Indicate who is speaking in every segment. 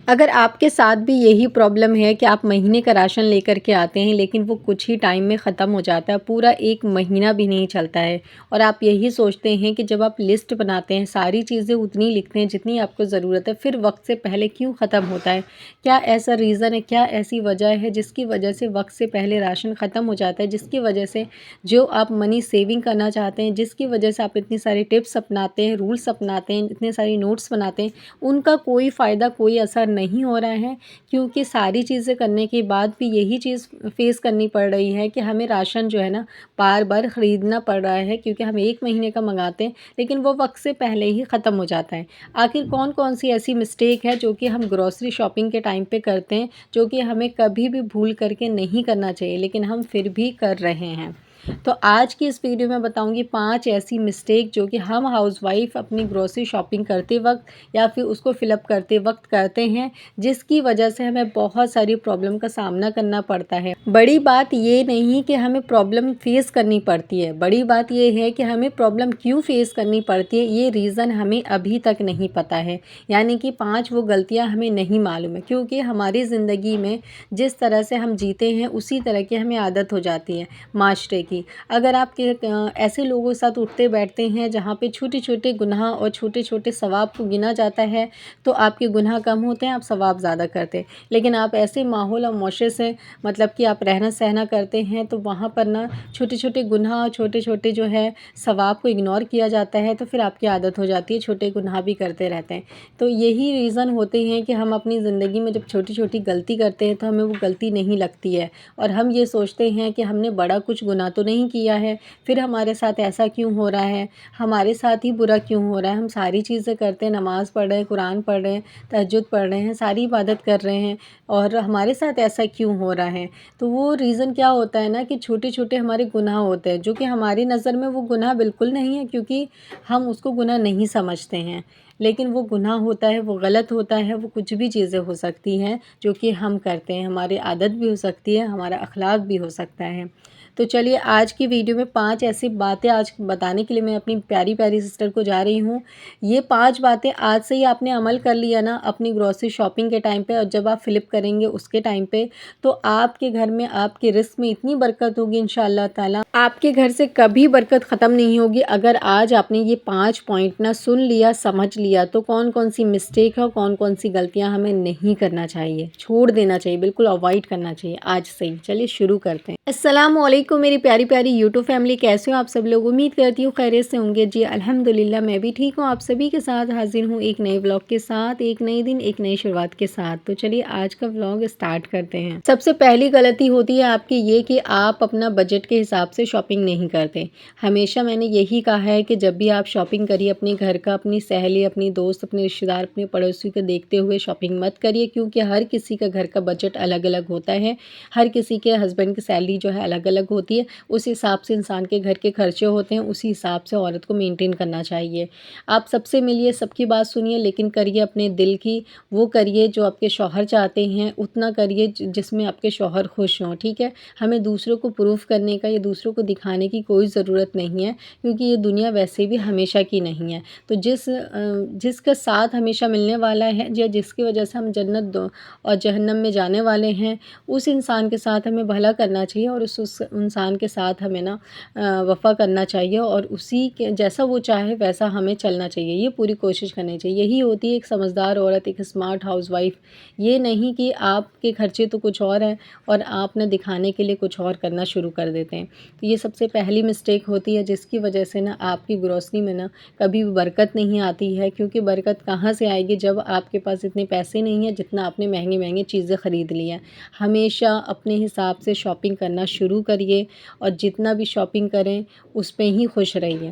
Speaker 1: اگر آپ کے ساتھ بھی یہی پرابلم ہے کہ آپ مہینے کا راشن لے کر کے آتے ہیں لیکن وہ کچھ ہی ٹائم میں ختم ہو جاتا ہے، پورا ایک مہینہ بھی نہیں چلتا ہے، اور آپ یہی سوچتے ہیں کہ جب آپ لسٹ بناتے ہیں ساری چیزیں اتنی لکھتے ہیں جتنی آپ کو ضرورت ہے، پھر وقت سے پہلے کیوں ختم ہوتا ہے؟ کیا ایسا ریزن ہے، کیا ایسی وجہ ہے جس کی وجہ سے وقت سے پہلے راشن ختم ہو جاتا ہے، جس کی وجہ سے جو آپ منی سیونگ کرنا چاہتے ہیں، جس کی وجہ سے آپ اتنی ساری ٹپس اپناتے ہیں، رولس اپناتے ہیں، اتنے ساری نوٹس بناتے ہیں، ان کا کوئی فائدہ، کوئی اثر نہیں ہو رہا ہے؟ کیونکہ ساری چیزیں کرنے کے بعد بھی یہی چیز فیس کرنی پڑ رہی ہے کہ ہمیں راشن جو ہے نا بار بار خریدنا پڑ رہا ہے، کیونکہ ہم ایک مہینے کا منگاتے ہیں لیکن وہ وقت سے پہلے ہی ختم ہو جاتا ہے۔ آخر کون کون سی ایسی مسٹیک ہے جو کہ ہم گروسری شاپنگ کے ٹائم پہ کرتے ہیں، جو کہ ہمیں کبھی بھی بھول کر کے نہیں کرنا چاہیے لیکن ہم پھر بھی کر رہے ہیں؟ تو آج کی اس ویڈیو میں بتاؤں گی 5 ایسی مسٹیک جو کہ ہم ہاؤس وائف اپنی گروسری شاپنگ کرتے وقت یا پھر اس کو فل اپ کرتے وقت کرتے ہیں، جس کی وجہ سے ہمیں بہت ساری پرابلم کا سامنا کرنا پڑتا ہے۔ بڑی بات یہ نہیں کہ ہمیں پرابلم فیس کرنی پڑتی ہے، بڑی بات یہ ہے کہ ہمیں پرابلم کیوں فیس کرنی پڑتی ہے، یہ ریزن ہمیں ابھی تک نہیں پتہ ہے۔ یعنی کہ 5 وہ غلطیاں ہمیں نہیں معلوم ہے، کیونکہ ہماری زندگی میں جس طرح سے ہم جیتے ہیں اسی طرح کی ہمیں عادت ہو جاتی ہے معاشرے کی۔ اگر آپ کے ایسے لوگوں کے ساتھ اٹھتے بیٹھتے ہیں جہاں پہ چھوٹے چھوٹے گناہ اور چھوٹے چھوٹے ثواب کو گنا جاتا ہے تو آپ کے گناہ کم ہوتے ہیں، آپ ثواب زیادہ کرتے ہیں۔ لیکن آپ ایسے ماحول اور معاشرے سے مطلب کہ آپ رہنا سہنا کرتے ہیں تو وہاں پر نا چھوٹے چھوٹے گناہ اور چھوٹے چھوٹے جو ہے ثواب کو اگنور کیا جاتا ہے، تو پھر آپ کی عادت ہو جاتی ہے چھوٹے گناہ بھی کرتے رہتے ہیں۔ تو یہی ریزن ہوتے ہیں کہ ہم اپنی زندگی میں جب چھوٹی چھوٹی غلطی کرتے ہیں تو ہمیں وہ غلطی نہیں لگتی ہے، اور ہم یہ سوچتے ہیں کہ ہم نے بڑا کچھ گناہ تو نہیں کیا ہے، پھر ہمارے ساتھ ایسا کیوں ہو رہا ہے، ہمارے ساتھ ہی برا کیوں ہو رہا ہے؟ ہم ساری چیزیں کرتے ہیں، نماز پڑھ رہے ہیں، قرآن پڑھ رہے ہیں، تہجد پڑھ رہے ہیں، ساری عبادت کر رہے ہیں، اور ہمارے ساتھ ایسا کیوں ہو رہا ہے؟ تو وہ ریزن کیا ہوتا ہے نا کہ چھوٹے چھوٹے ہمارے گناہ ہوتے ہیں، جو کہ ہماری نظر میں وہ گناہ بالکل نہیں ہے، کیونکہ ہم اس کو گناہ نہیں سمجھتے ہیں، لیکن وہ گناہ ہوتا ہے، وہ غلط ہوتا ہے، وہ کچھ بھی چیزیں ہو سکتی ہیں جو کہ ہم کرتے ہیں، ہماری عادت بھی ہو سکتی ہے، ہمارا اخلاق بھی ہو سکتا ہے۔ تو چلیے آج کی ویڈیو میں 5 ایسی باتیں آج بتانے کے لیے میں اپنی پیاری پیاری سسٹر کو جا رہی ہوں۔ یہ 5 باتیں آج سے ہی آپ نے عمل کر لیا نا اپنی گروسری شاپنگ کے ٹائم پہ، اور جب آپ فلپ کریں گے اس کے ٹائم پہ، تو آپ کے گھر میں، آپ کے رزق میں اتنی برکت ہوگی انشاءاللہ تعالیٰ، آپ کے گھر سے کبھی برکت ختم نہیں ہوگی۔ اگر آج آپ نے یہ 5 پوائنٹ نا سن لیا، سمجھ لیا، تو کون کون سی مسٹیک ہے، کون کون سی غلطیاں ہمیں نہیں کرنا چاہیے، چھوڑ دینا چاہیے، بالکل اوائڈ کرنا چاہیے آج سے ہی۔ چلیے شروع کرتے ہیں۔ السلام علیکم میری پیاری پیاری یوٹیوب فیملی، کیسے ہو آپ سب لوگ؟ امید کرتی ہوں خیریت سے ہوں گے۔ جی الحمدللہ میں بھی ٹھیک ہوں۔ آپ سبھی کے ساتھ حاضر ہوں ایک نئے ولاگ کے ساتھ، ایک نئی دن، ایک نئی شروعات کے ساتھ۔ تو چلیے آج کا ولاگ اسٹارٹ کرتے ہیں۔ سب سے پہلی غلطی ہوتی ہے آپ کی یہ کہ آپ اپنا بجٹ کے حساب سے شاپنگ نہیں کرتے۔ ہمیشہ میں نے یہی کہا ہے کہ جب بھی آپ شاپنگ کریے اپنے گھر کا، اپنی سہیلی، اپنی دوست، اپنے رشتہ دار، اپنے پڑوسی کو دیکھتے ہوئے شاپنگ مت کریے، کیونکہ ہر کسی کا گھر کا بجٹ الگ الگ ہوتا ہے، ہر کسی کے ہسبینڈ کی سیلری جو ہے الگ الگ ہوتی ہے، اس حساب سے انسان کے گھر کے خرچے ہوتے ہیں، اسی حساب سے عورت کو مینٹین کرنا چاہیے۔ آپ سب سے ملیے، سب کی بات سنیے، لیکن کریے اپنے دل کی، وہ کریے جو آپ کے شوہر چاہتے ہیں، اتنا کریے جس میں آپ کے شوہر خوش ہوں، ٹھیک ہے؟ ہمیں دوسروں کو پروف کرنے کا یا دوسروں کو دکھانے کی کوئی ضرورت نہیں ہے، کیونکہ یہ دنیا ویسے بھی ہمیشہ کی نہیں ہے۔ تو جس کا ساتھ ہمیشہ ملنے والا ہے یا جس کی وجہ سے ہم جنت اور جہنم میں جانے والے ہیں، اس انسان کے ساتھ ہمیں بھلا کرنا چاہیے، اور اس انسان کے ساتھ ہمیں نا وفا کرنا چاہیے، اور اسی کے جیسا وہ چاہے ویسا ہمیں چلنا چاہیے، یہ پوری کوشش کرنی چاہیے۔ یہی ہوتی ہے ایک سمجھدار عورت، ایک اسمارٹ ہاؤس وائف۔ یہ نہیں کہ آپ کے خرچے تو کچھ اور ہیں اور آپ نے دکھانے کے لیے کچھ اور کرنا شروع کر دیتے ہیں۔ تو یہ سب سے پہلی مسٹیک ہوتی ہے، جس کی وجہ سے نا آپ کی گروسری میں نا کبھی بھی برکت نہیں آتی ہے، کیونکہ برکت کہاں سے آئے گی جب آپ کے پاس اتنے پیسے نہیں ہیں جتنا آپ نے مہنگی مہنگی چیزیں خرید لی ہیں۔ ہمیشہ اپنے حساب سے شاپنگ کرنا شروع کریے، اور جتنا بھی شاپنگ کریں اس پہ ہی خوش رہیے۔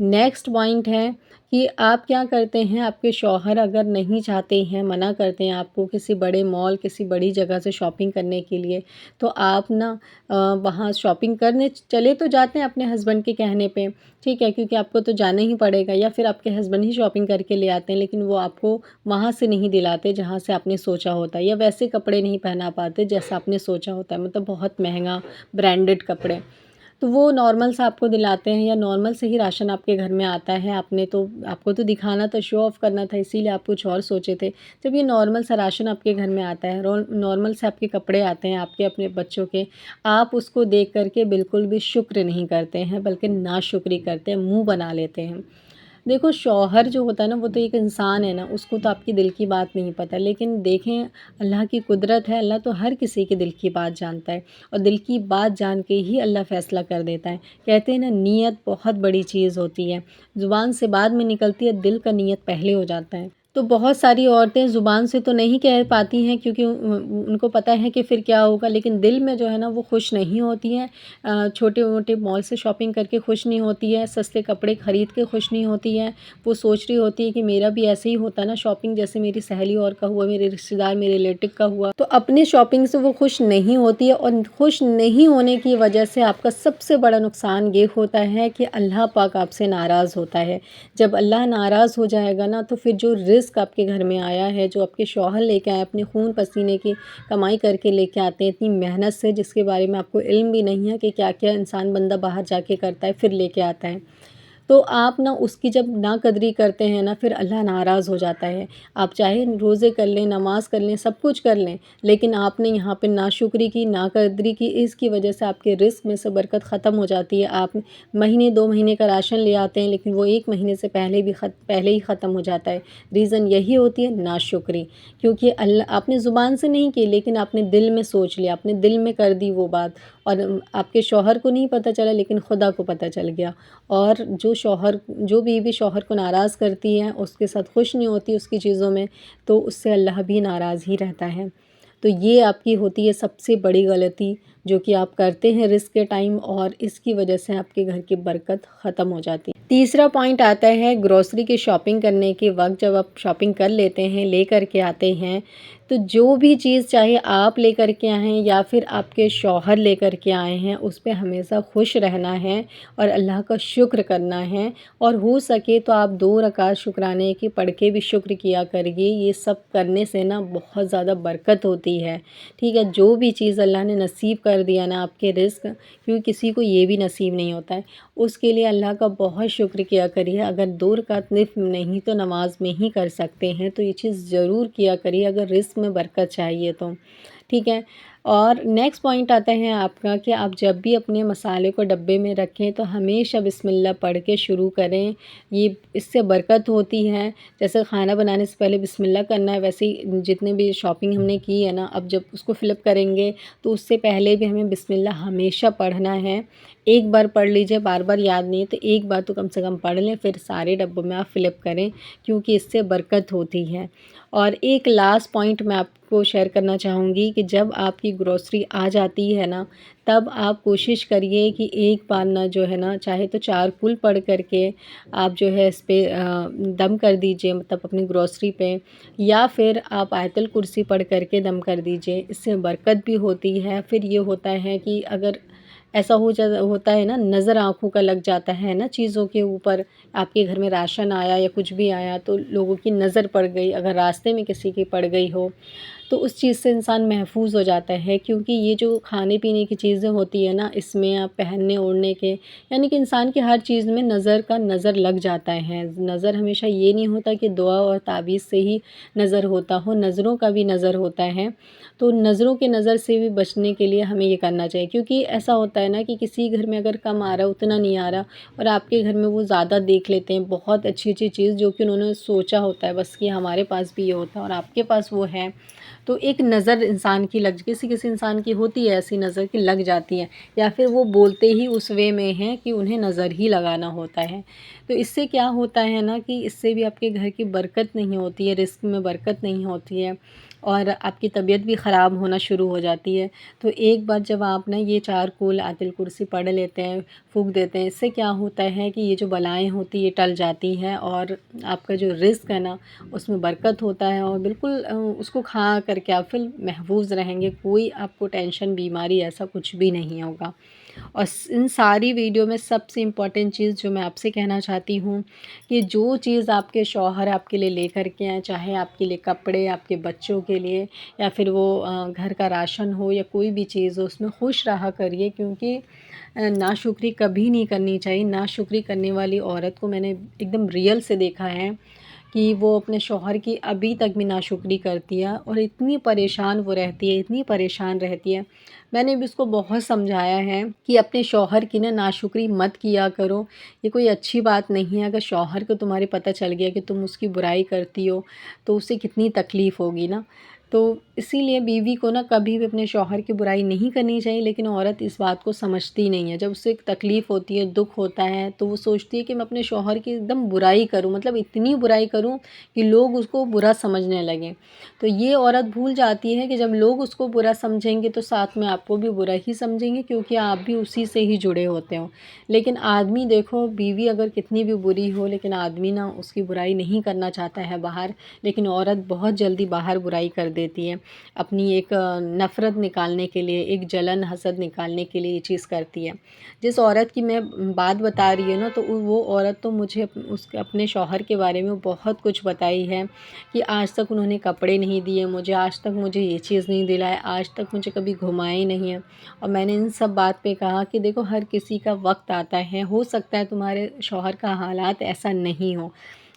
Speaker 1: نیکسٹ پوائنٹ ہے کہ آپ کیا کرتے ہیں، آپ کے شوہر اگر نہیں چاہتے ہیں، منع کرتے ہیں آپ کو کسی بڑے مال، کسی بڑی جگہ سے شاپنگ کرنے کے لیے، تو آپ نا وہاں شاپنگ کرنے چلے تو جاتے ہیں اپنے ہسبینڈ کے کہنے پہ، ٹھیک ہے، کیونکہ آپ کو تو جانا ہی پڑے گا، یا پھر آپ کے ہسبینڈ ہی شاپنگ کر کے لے آتے ہیں، لیکن وہ آپ کو وہاں سے نہیں دلاتے جہاں سے آپ نے سوچا ہوتا ہے، یا ویسے کپڑے نہیں پہنا پاتے جیسا آپ نے سوچا ہوتا ہے، مطلب بہت مہنگا برانڈڈ کپڑے۔ تو وہ نارمل سا آپ کو دلاتے ہیں، یا نارمل سے ہی راشن آپ کے گھر میں آتا ہے، آپ کو تو دکھانا تھا، شو آف کرنا تھا، اسی لیے آپ کچھ اور سوچے تھے۔ جب یہ نارمل سا راشن آپ کے گھر میں آتا ہے، نارمل سے آپ کے کپڑے آتے ہیں، آپ کے اپنے بچوں کے، آپ اس کو دیکھ کر کے بالکل بھی شکر نہیں کرتے ہیں، بلکہ ناشکری کرتے ہیں، منہ بنا لیتے ہیں۔ دیکھو، شوہر جو ہوتا ہے نا، وہ تو ایک انسان ہے نا، اس کو تو آپ کی دل کی بات نہیں پتہ، لیکن دیکھیں اللہ کی قدرت ہے، اللہ تو ہر کسی کے دل کی بات جانتا ہے، اور دل کی بات جان کے ہی اللہ فیصلہ کر دیتا ہے۔ کہتے ہیں نا، نیت بہت بڑی چیز ہوتی ہے، زبان سے بعد میں نکلتی ہے، دل کا نیت پہلے ہو جاتا ہے۔ تو بہت ساری عورتیں زبان سے تو نہیں کہہ پاتی ہیں، کیونکہ ان کو پتہ ہے کہ پھر کیا ہوگا، لیکن دل میں جو ہے نا وہ خوش نہیں ہوتی ہیں، چھوٹے موٹے مال سے شاپنگ کر کے خوش نہیں ہوتی ہے، سستے کپڑے خرید کے خوش نہیں ہوتی ہے، وہ سوچ رہی ہوتی ہے کہ میرا بھی ایسے ہی ہوتا نا شاپنگ، جیسے میری سہیلی اور کا ہوا، میرے رشتہ دار، میرے ریلیٹو کا ہوا۔ تو اپنی شاپنگ سے وہ خوش نہیں ہوتی ہے، اور خوش نہیں ہونے کی وجہ سے آپ کا سب سے بڑا نقصان یہ ہوتا ہے کہ اللہ پاک آپ سے ناراض ہوتا ہے۔ جب اللہ ناراض ہو جائے گا نا، تو پھر جو رزق آپ کے گھر میں آیا ہے، جو آپ کے شوہر لے کے آئے، اپنے خون پسینے کی کمائی کر کے لے کے آتے ہیں اتنی محنت سے، جس کے بارے میں آپ کو علم بھی نہیں ہے کہ کیا کیا انسان بندہ باہر جا کے کرتا ہے پھر لے کے آتا ہے، تو آپ نا اس کی جب ناقدری کرتے ہیں نا، پھر اللہ ناراض ہو جاتا ہے۔ آپ چاہے روزے کر لیں، نماز کر لیں، سب کچھ کر لیں، لیکن آپ نے یہاں پہ ناشکری کی، ناقدری کی، اس کی وجہ سے آپ کے رزق میں سے برکت ختم ہو جاتی ہے۔ آپ مہینے 2 مہینے کا راشن لے آتے ہیں، لیکن وہ 1 مہینے سے پہلے ہی ختم ہو جاتا ہے۔ ریزن یہی ہوتی ہے ناشکری، کیونکہ آپ نے زبان سے نہیں کی، لیکن آپ نے دل میں سوچ لیا، آپ نے دل میں کر دی وہ بات، اور آپ کے شوہر کو نہیں پتہ چلا، لیکن خدا کو پتہ چل گیا۔ اور جو بیوی شوہر کو ناراض کرتی ہے، اس کے ساتھ خوش نہیں ہوتی اس کی چیزوں میں، تو اس سے اللہ بھی ناراض ہی رہتا ہے۔ تو یہ آپ کی ہوتی ہے سب سے بڑی غلطی، جو کہ آپ کرتے ہیں رزق کے ٹائم، اور اس کی وجہ سے آپ کے گھر کی برکت ختم ہو جاتی ہے۔ تیسرا پوائنٹ آتا ہے گروسری کی شاپنگ کرنے کے وقت، جب آپ شاپنگ کر لیتے ہیں، لے کر کے آتے ہیں، تو جو بھی چیز چاہے آپ لے کر کے آئیں یا پھر آپ کے شوہر لے کر کے آئے ہیں، اس پہ ہمیشہ خوش رہنا ہے اور اللہ کا شکر کرنا ہے، اور ہو سکے تو آپ 2 رکعت شکرانے کی پڑھ کے بھی شکر کیا کریے۔ یہ سب کرنے سے نا بہت زیادہ برکت ہوتی ہے، ٹھیک ہے؟ جو بھی چیز اللہ نے نصیب کر دیا نا آپ کے رزق، کیونکہ کسی کو یہ بھی نصیب نہیں ہوتا ہے، اس کے لیے اللہ کا بہت شکر کیا کریے۔ اگر 2 رکعت نفل نہیں تو نماز میں ہی کر سکتے ہیں، تو یہ چیز ضرور کیا کریے اگر رزق میں برکت چاہیے تو، ٹھیک ہے؟ اور نیکسٹ پوائنٹ آتا ہے آپ کا کہ آپ جب بھی اپنے مسالے کو ڈبے میں رکھیں تو ہمیشہ بسم اللہ پڑھ کے شروع کریں، یہ اس سے برکت ہوتی ہے۔ جیسے کھانا بنانے سے پہلے بسم اللہ کرنا ہے، ویسے ہی جتنے بھی شاپنگ ہم نے کی ہے نا، اب جب اس کو فل اپ کریں گے تو اس سے پہلے بھی ہمیں بسم اللہ ہمیشہ پڑھنا ہے۔ ایک بار پڑھ لیجئے، بار بار یاد نہیں ہے تو ایک بار تو کم سے کم پڑھ لیں، پھر سارے ڈبوں میں آپ فل اپ کریں، کیونکہ اس سے برکت ہوتی ہے۔ اور ایک لاسٹ پوائنٹ میں آپ کو شیئر کرنا چاہوں گی کہ جب آپ کی گروسری آ جاتی ہے نا، تب آپ کوشش کریے کہ ایک بار نہ جو ہے نا، چاہے تو 4 کل پڑھ کر کے آپ جو ہے اس پہ دم کر دیجئے، مطلب اپنی گروسری پہ، یا پھر آپ آیت الکرسی پڑھ کر کے دم کر دیجئے، اس سے برکت بھی ہوتی ہے۔ پھر یہ ہوتا ہے کہ اگر ایسا ہوتا ہے نا، نظر آنکھوں کا لگ جاتا ہے نا چیزوں کے اوپر، آپ کے گھر میں راشن آیا یا کچھ بھی آیا تو لوگوں کی نظر پڑ گئی، اگر راستے میں کسی کی پڑ گئی ہو تو اس چیز سے انسان محفوظ ہو جاتا ہے، کیونکہ یہ جو کھانے پینے کی چیزیں ہوتی ہیں نا، اس میں آپ پہننے اوڑھنے کے، یعنی کہ انسان کی ہر چیز میں نظر لگ جاتا ہے۔ نظر ہمیشہ یہ نہیں ہوتا کہ دعا اور تعویذ سے ہی نظر ہوتا ہو، نظروں کا بھی نظر ہوتا ہے۔ تو نظروں کے نظر سے بھی بچنے کے لیے ہمیں یہ کرنا چاہیے، کیونکہ ایسا ہوتا ہے نا کہ کسی گھر میں اگر کم آ رہا اتنا نہیں آ رہا، اور آپ کے گھر میں وہ زیادہ دیکھ لیتے ہیں، بہت اچھی اچھی چیز جو کہ انہوں نے سوچا ہوتا ہے بس کہ ہمارے پاس بھی یہ ہوتا ہے اور آپ کے پاس وہ ہے، تو ایک نظر انسان کی کسی انسان کی ہوتی ہے ایسی نظر کہ لگ جاتی ہے، یا پھر وہ بولتے ہی اس وے میں ہیں کہ انہیں نظر ہی لگانا ہوتا ہے۔ تو اس سے کیا ہوتا ہے نا کہ اس سے بھی آپ کے گھر کی برکت نہیں ہوتی ہے، رزق میں برکت نہیں ہوتی ہے، اور آپ کی طبیعت بھی خراب ہونا شروع ہو جاتی ہے۔ تو ایک بار جب آپ نا یہ 4 کل آیت الکرسی پڑھ لیتے ہیں، پھونک دیتے ہیں، اس سے کیا ہوتا ہے کہ یہ جو بلائیں ہوتی یہ ٹل جاتی ہیں، اور آپ کا جو رزق ہے نا اس میں برکت ہوتا ہے، اور بالکل اس کو کھا کر کے آپ پھر محفوظ رہیں گے، کوئی آپ کو ٹینشن، بیماری ایسا کچھ بھی نہیں ہوگا۔ اور ان ساری ویڈیو میں سب سے امپورٹنٹ چیز جو میں آپ سے کہنا چاہتی ہوں کہ جو چیز آپ کے شوہر آپ کے لیے لے کر کے آئیں، چاہے آپ کے لیے کپڑے، آپ کے بچوں کے لیے، یا پھر وہ گھر کا راشن ہو یا کوئی بھی چیز ہو، اس میں خوش رہا کریے، کیونکہ ناشکری کبھی نہیں کرنی چاہیے۔ ناشکری کرنے والی عورت کو میں نے ایک دم ریئل سے دیکھا ہے کہ وہ اپنے شوہر کی ابھی تک بھی ناشکری کرتی ہے، اور اتنی پریشان وہ رہتی ہے، اتنی پریشان رہتی ہے۔ میں نے بھی اس کو بہت سمجھایا ہے کہ اپنے شوہر کی ناشکری مت کیا کرو، یہ کوئی اچھی بات نہیں ہے۔ اگر شوہر کو تمہارے پتہ چل گیا کہ تم اس کی برائی کرتی ہو تو اسے کتنی تکلیف ہوگی نا۔ تو اسی لیے بیوی کو کبھی بھی اپنے شوہر کی برائی نہیں کرنی چاہیے، لیکن عورت اس بات کو سمجھتی نہیں ہے۔ جب اسے ایک تکلیف ہوتی ہے، دکھ ہوتا ہے، تو وہ سوچتی ہے کہ میں اپنے شوہر کی ایک دم برائی کروں، مطلب اتنی برائی کروں کہ لوگ اس کو برا سمجھنے لگیں۔ تو یہ عورت بھول جاتی ہے کہ جب لوگ اس کو برا سمجھیں گے تو ساتھ میں آپ کو بھی برا ہی سمجھیں گے، کیونکہ آپ بھی اسی سے ہی جڑے ہوتے ہو۔ لیکن آدمی دیکھو، بیوی اگر کتنی بھی بری ہو، لیکن آدمی اس کی برائی نہیں کرنا چاہتا ہے باہر، لیکن عورت بہت جلدی باہر برائی کر دیتی ہے، اپنی ایک نفرت نکالنے کے لیے، ایک جلن حسد نکالنے کے لیے یہ چیز کرتی ہے۔ جس عورت کی میں بات بتا رہی ہوں تو وہ عورت تو مجھے اپنے شوہر کے بارے میں بہت کچھ بتائی ہے کہ آج تک انہوں نے کپڑے نہیں دیے مجھے، آج تک مجھے یہ چیز نہیں دلائے، آج تک مجھے کبھی گھمائے نہیں ہیں۔ اور میں نے ان سب بات پہ کہا کہ دیکھو، ہر کسی کا وقت آتا ہے، ہو سکتا ہے تمہارے شوہر کا حالات ایسا نہیں ہو،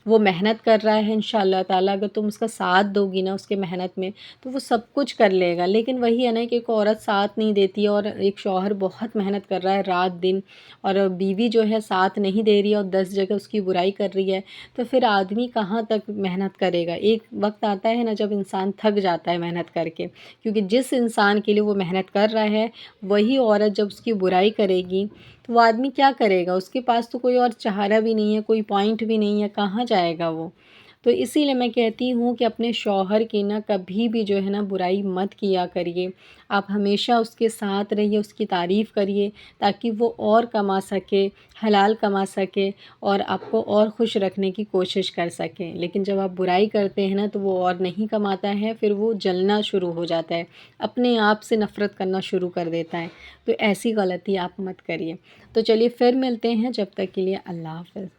Speaker 1: وہ محنت کر رہا ہے، انشاءاللہ تعالیٰ اگر تم اس کا ساتھ دو گی اس کے محنت میں تو وہ سب کچھ کر لے گا۔ لیکن وہی ہے کہ ایک عورت ساتھ نہیں دیتی ہے، اور ایک شوہر بہت محنت کر رہا ہے رات دن، اور بیوی جو ہے ساتھ نہیں دے رہی ہے اور 10 جگہ اس کی برائی کر رہی ہے، تو پھر آدمی کہاں تک محنت کرے گا؟ ایک وقت آتا ہے جب انسان تھک جاتا ہے محنت کر کے، کیونکہ جس انسان کے لیے وہ محنت کر رہا ہے وہی عورت جب اس کی برائی کرے گی تو وہ آدمی کیا کرے گا؟ اس کے پاس تو کوئی اور چارہ بھی نہیں ہے، کوئی پوائنٹ بھی نہیں ہے، کہاں جائے گا وہ؟ تو اسی لیے میں کہتی ہوں کہ اپنے شوہر کی کبھی بھی جو ہے برائی مت کیا کریے، آپ ہمیشہ اس کے ساتھ رہیے، اس کی تعریف کریے، تاکہ وہ اور کما سکے، حلال کما سکے، اور آپ کو اور خوش رکھنے کی کوشش کر سکیں۔ لیکن جب آپ برائی کرتے ہیں تو وہ اور نہیں کماتا ہے، پھر وہ جلنا شروع ہو جاتا ہے، اپنے آپ سے نفرت کرنا شروع کر دیتا ہے۔ تو ایسی غلطی آپ مت کریے۔ تو چلیے پھر ملتے ہیں، جب تک کے لیے اللہ حافظ۔